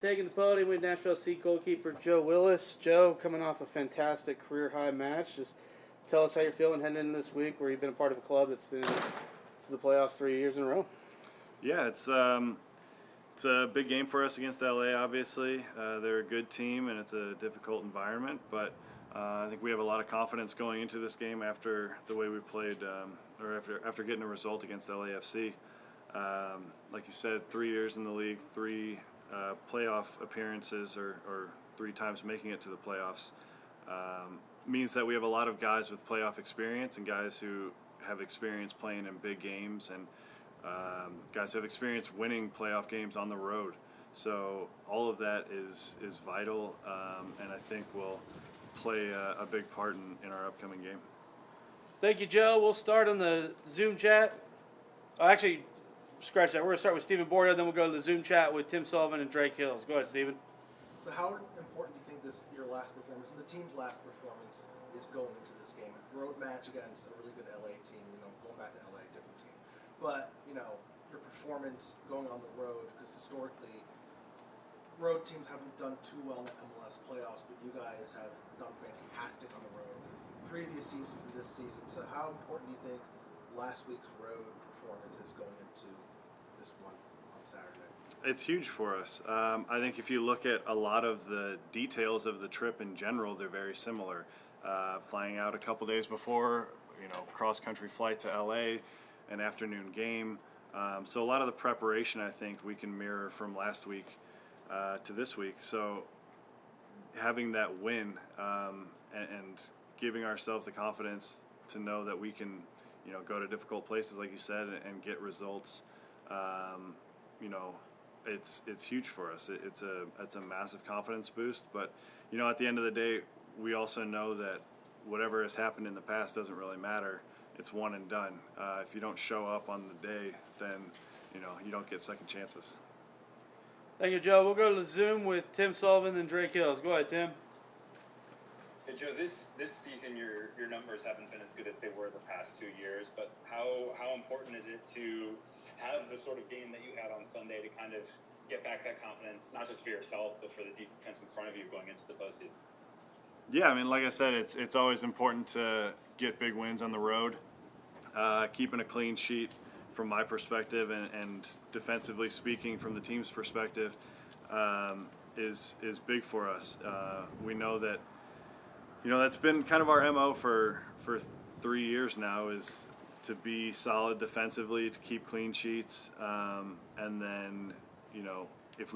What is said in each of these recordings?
Taking the podium with Nashville SC goalkeeper Joe Willis. Joe, coming off a fantastic career-high match. Just tell us how you're feeling heading into this week where you've been a part of a club that's been to the playoffs 3 years in a row. Yeah, it's a big game for us against LA, obviously. They're a good team, and it's a difficult environment, but I think we have a lot of confidence going into this game after the way we played, or after getting a result against LAFC. Like you said, 3 years in the league, three playoff appearances, or 3 times making it to the playoffs, means that we have a lot of guys with playoff experience and guys who have experience playing in big games, and guys who have experience winning playoff games on the road. So all of that is vital, and I think will play a big part in our upcoming game. Thank you, Joe. We'll start on the Zoom chat. Actually, scratch that. We're going to start with Stephen Borio, then we'll go to the Zoom chat with Tim Sullivan and Drake Hills. Go ahead, Stephen. So how important do you think your last performance, the team's last performance, is going into this game? Road match against a really good LA team, going back to LA, different team. But, your performance going on the road, because historically, road teams haven't done too well in the MLS playoffs, but you guys have done fantastic on the road. Previous seasons and this season. So how important do you think last week's road performance is going into this one on Saturday? It's huge for us. I think if you look at a lot of the details of the trip in general, they're very similar. Flying out a couple days before, cross-country flight to LA, an afternoon game. So a lot of the preparation, I think, we can mirror from last week to this week. So having that win and giving ourselves the confidence to know that we can, go to difficult places, like you said, and get results, it's huge for us. It's a massive confidence boost. But at the end of the day, we also know that whatever has happened in the past doesn't really matter. It's one and done. If you don't show up on the day, then you don't get second chances. Thank you, Joe. We'll go to the Zoom with Tim Sullivan and Drake Hills. Go ahead, Tim. Hey, Joe, this season your numbers haven't been as good as they were the past 2 years, but how important is it to have the sort of game that you had on Sunday to kind of get back that confidence, not just for yourself, but for the defense in front of you going into the postseason? Yeah, I mean, like I said, it's always important to get big wins on the road. Keeping a clean sheet from my perspective, and defensively speaking from the team's perspective, is big for us. We know that that's been kind of our MO for 3 years now, is to be solid defensively, to keep clean sheets, and then if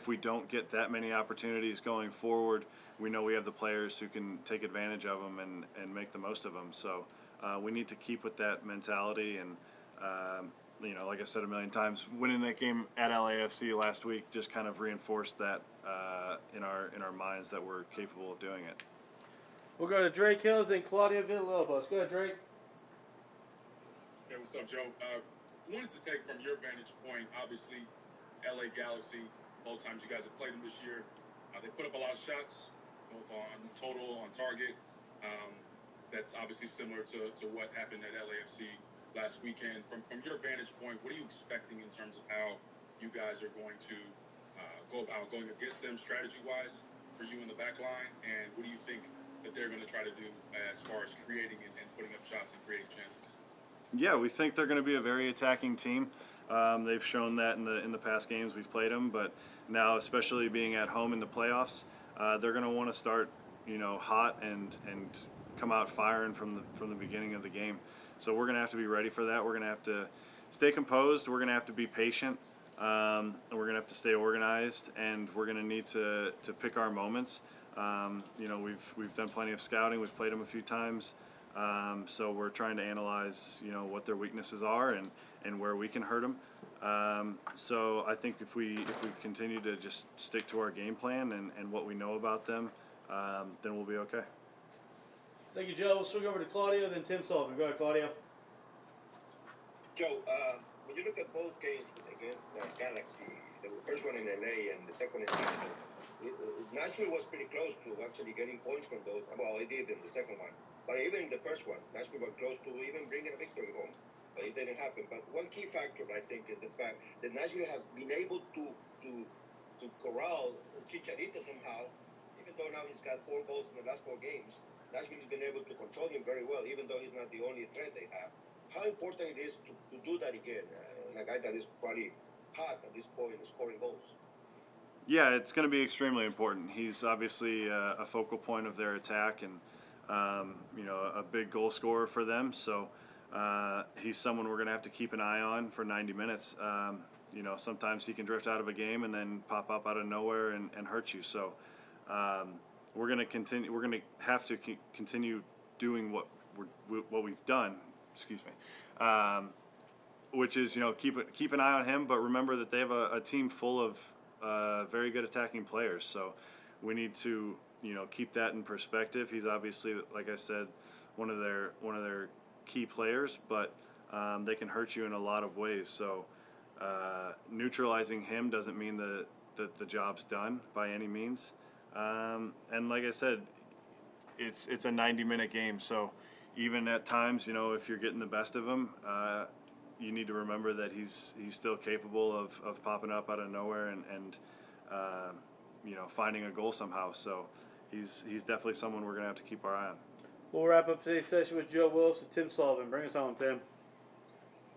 we don't get that many opportunities going forward, we know we have the players who can take advantage of them and make the most of them. So we need to keep with that mentality, and like I said a million times, winning that game at LAFC last week just kind of reinforced that in our minds that we're capable of doing it. We'll go to Drake Hills and Claudia Villalobos. Go ahead, Drake. Hey, what's up, Joe? Wanted to take from your vantage point, obviously, LA Galaxy, both times you guys have played them this year, they put up a lot of shots, both on total, on target. That's obviously similar to what happened at LAFC last weekend. From your vantage point, what are you expecting in terms of how you guys are going to go about going against them strategy-wise for you in the back line, and what do you think that they're going to try to do as far as creating and putting up shots and creating chances? Yeah, we think they're going to be a very attacking team. They've shown that in the past games we've played them, but now, especially being at home in the playoffs, they're going to want to start, hot and come out firing from the beginning of the game. So we're going to have to be ready for that. We're going to have to stay composed. We're going to have to be patient. And we're going to have to stay organized, and we're going to need to pick our moments. We've done plenty of scouting. We've played them a few times. So we're trying to analyze, what their weaknesses are and where we can hurt them. So I think if we continue to just stick to our game plan and what we know about them, then we'll be okay. Thank you, Joe. We'll swing over to Claudio, then Tim Sullivan. Go ahead, Claudio. Joe, when you look at both games against Galaxy, the first one in LA and the second in Nashville, Nashville was pretty close to actually getting points from both. Well, it did in the second one. But even in the first one, Nashville was close to even bringing a victory home. But it didn't happen. But one key factor, I think, is the fact that Nashville has been able to to corral Chicharito somehow, even though now he's got 4 goals in the last 4 games. Nashville has been able to control him very well, even though he's not the only threat they have. How important it is to do that again, and a guy that is probably hot at this point, scoring goals. Yeah, it's going to be extremely important. He's obviously a focal point of their attack, and a big goal scorer for them. So he's someone we're going to have to keep an eye on for 90 minutes. Sometimes he can drift out of a game and then pop up out of nowhere and hurt you. So we're going to continue. We're going to have to continue doing what we've done. Excuse me. Which is keep an eye on him, but remember that they have a team full of very good attacking players. So we need to keep that in perspective. He's obviously, like I said, one of their key players, but they can hurt you in a lot of ways. So neutralizing him doesn't mean that the job's done by any means. And like I said, it's a 90-minute game. So even at times, if you're getting the best of him, you need to remember that he's still capable of popping up out of nowhere and finding a goal somehow. So he's definitely someone we're going to have to keep our eye on. We'll wrap up today's session with Joe Willis and Tim Sullivan. Bring us home, Tim.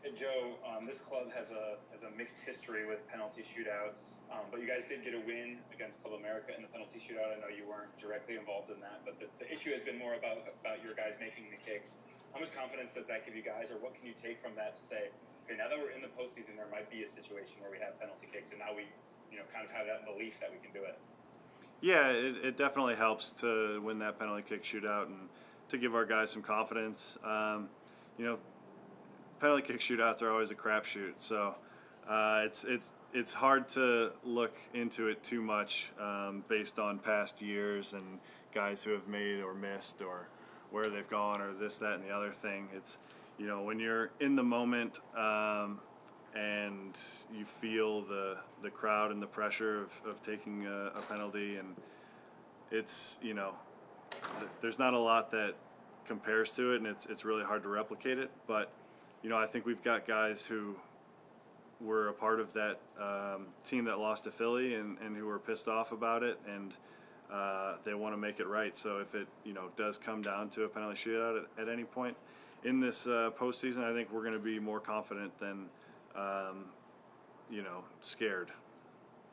Hey Joe, this club has a mixed history with penalty shootouts, but you guys did get a win against Club America in the penalty shootout. I know you weren't directly involved in that, but the issue has been more about your guys making the kicks. How much confidence does that give you guys, or what can you take from that to say, okay, now that we're in the postseason, there might be a situation where we have penalty kicks, and now we, kind of have that belief that we can do it? Yeah, it definitely helps to win that penalty kick shootout and to give our guys some confidence. Penalty kick shootouts are always a crapshoot, so it's hard to look into it too much based on past years and guys who have made or missed or where they've gone or this, that, and the other thing. It's when you're in the moment and you feel the crowd and the pressure of taking a penalty, and it's there's not a lot that compares to it, and it's really hard to replicate it. But I think we've got guys who were a part of that team that lost to Philly and who were pissed off about it, and they want to make it right. So if it does come down to a penalty shootout at any point in this postseason, I think we're going to be more confident than scared.